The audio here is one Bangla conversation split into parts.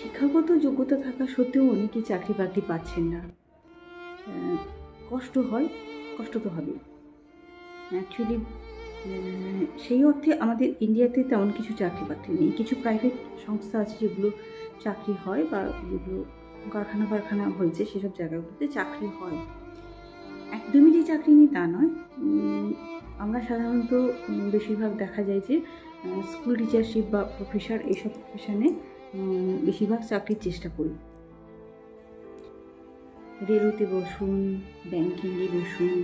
শিক্ষাগত যোগ্যতা থাকা সত্ত্বেও অনেকেই চাকরি বাকরি পাচ্ছেন না। কষ্ট হয়, কষ্ট তো হবেই। অ্যাকচুয়ালি সেই অর্থে আমাদের ইন্ডিয়াতে তেমন কিছু চাকরি বাকরি নেই। কিছু প্রাইভেট সংস্থা আছে যেগুলো চাকরি হয়, বা যেগুলো কারখানা হয়েছে সেসব জায়গাগুলোতে চাকরি হয়। একদমই যে চাকরি নেই তা নয়। আমরা সাধারণত বেশিরভাগ দেখা যায় যে স্কুল টিচারশিপ বা প্রফেসর এইসব প্রফেশনে বেশিরভাগ চাকরির চেষ্টা করি। রেলওয়েতে বসুন, ব্যাংকিংয়ে বসুন,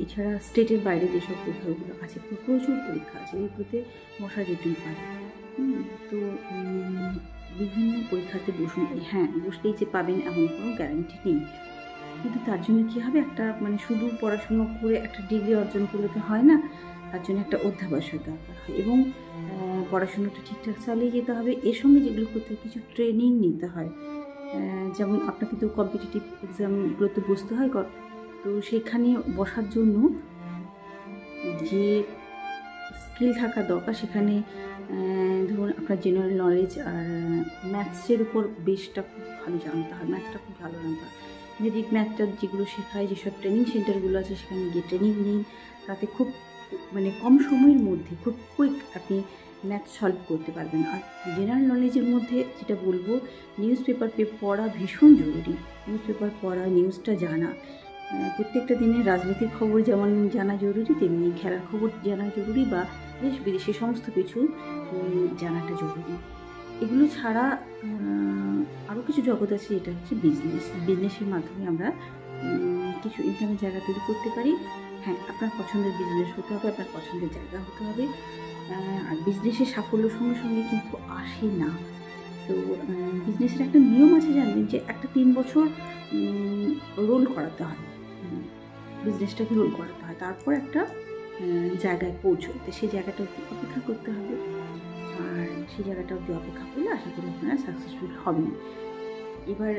এছাড়া স্টেটের বাইরে যেসব পরীক্ষাগুলো আছে, প্রচুর পরীক্ষা আছে, এগুলোতে বসা যেতেই পারে। তো বিভিন্ন পরীক্ষাতে বসুন। হ্যাঁ, বসলেই যে পাবেন এমন কোনো গ্যারান্টি নেই, কিন্তু তার জন্য কী হবে, একটা শুধু পড়াশুনো করে একটা ডিগ্রি অর্জন করলে তো হয় না, তার জন্য একটা অধ্যাবসায় দরকার হয়, এবং পড়াশুনোটা ঠিকঠাক চালিয়ে যেতে হবে। এর সঙ্গে যেগুলো করতে হয়, কিছু ট্রেনিং নিতে হয়। যেমন আপনাকে তো কম্পিটিটিভ এক্সামগুলোতে বসতে হয়, তো সেখানে বসার জন্য যে স্কিল থাকা দরকার, সেখানে ধরুন আপনার জেনারেল নলেজ আর ম্যাথসের উপর বেসটা খুব ভালো জানতে হয়, ম্যাথটা খুব ভালো জানতে হয়। বেদিক ম্যাথটা যেগুলো শেখায়, যেসব ট্রেনিং সেন্টারগুলো আছে সেখানে গিয়ে ট্রেনিং নিন, তাতে খুব কম সময়ের মধ্যে খুব কুইক আপনি ম্যাথ সলভ করতে পারবেন। আর জেনারেল নলেজের মধ্যে যেটা বলবো, নিউজ পেপার পড়া ভীষণ জরুরি। নিউজ পেপার পড়া, নিউজটা জানা, প্রত্যেকটা দিনের রাজনীতির খবর যেমন জানা জরুরি, তেমনি খেলার খবর জানা জরুরি, বা দেশ বিদেশে সমস্ত কিছু জানাটা জরুরি। এগুলো ছাড়া আরও কিছু জগৎ আছে, যেটা হচ্ছে বিজনেসের মাধ্যমে আমরা কিছু ইনকামের জায়গা তৈরি করতে পারি। হ্যাঁ, আপনার পছন্দের বিজনেস হতে হবে, আপনার পছন্দের জায়গা হতে হবে। আর বিজনেসের সাফল্যের সঙ্গে সঙ্গে কিন্তু আসে না। তো বিজনেসের একটা নিয়ম আছে, জানবেন, যে একটা 3 বছর রোল করাতে হয়, বিজনেসটাকে রোল করাতে হয়, তারপর একটা জায়গায় পৌঁছতে, সেই জায়গাটা অবধি অপেক্ষা করতে হবে। আর সেই জায়গাটা অবধি অপেক্ষা করলে আশা করি আপনারা সাকসেসফুল হবেন। এবার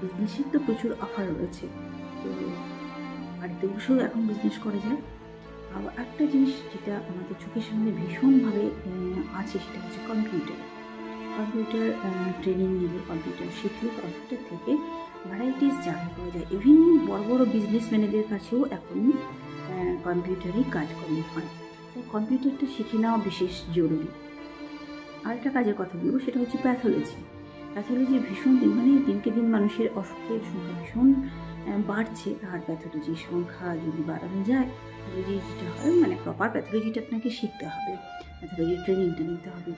বিজনেসের তো প্রচুর অফার রয়েছে, তো বাড়িতে বসেও এখন বিজনেস করা যায়। আবার একটা জিনিস যেটা আমাদের চোখের সামনে ভীষণভাবে আছে, সেটা হচ্ছে কম্পিউটার ট্রেনিং নিলে, কম্পিউটার শিখলে, কম্পিউটার থেকে ভ্যারাইটিস জায়গা পাওয়া যায়। ইভিন বড় বড় বিজনেসম্যানেদের কাছেও এখন কম্পিউটারেই কাজকর্ম হয়, তাই কম্পিউটারটা শিখে নেওয়া বিশেষ জরুরি। আরেকটা কাজের কথা বলবো, সেটা হচ্ছে প্যাথোলজি ভীষণ দিনকে দিন মানুষের অসুখের সংখ্যা ভীষণ বাড়ছে। আর প্যাথোলজির সংখ্যা যদি বাড়ানো যায়, প্যাথোলজি যেটা হয়, প্রপার প্যাথোলজিটা আপনাকে শিখতে হবে, প্যাথোলজির ট্রেনিংটা নিতে হবে।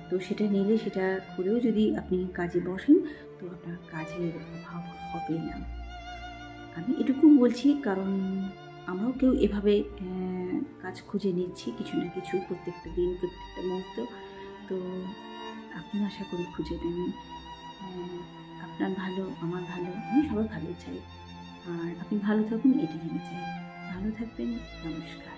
তো সেটা নিলে, সেটা করেও যদি আপনি কাজে বসেন, তো আপনার কাজের অভাব হবে না। আমি এটুকু বলছি কারণ আমরাও কেউ এভাবে কাজ খুঁজে নিচ্ছি, কিছু না কিছু, প্রত্যেকটা দিন, প্রত্যেকটা মুহূর্ত। তো আপনি আশা করি খুঁজে নেবেন। আপনার ভালো, আমার ভালো, আমি সবাই ভালো চাই। আর আপনি ভালো থাকুন, এটাই আমি চাই। ভালো থাকবেন। নমস্কার।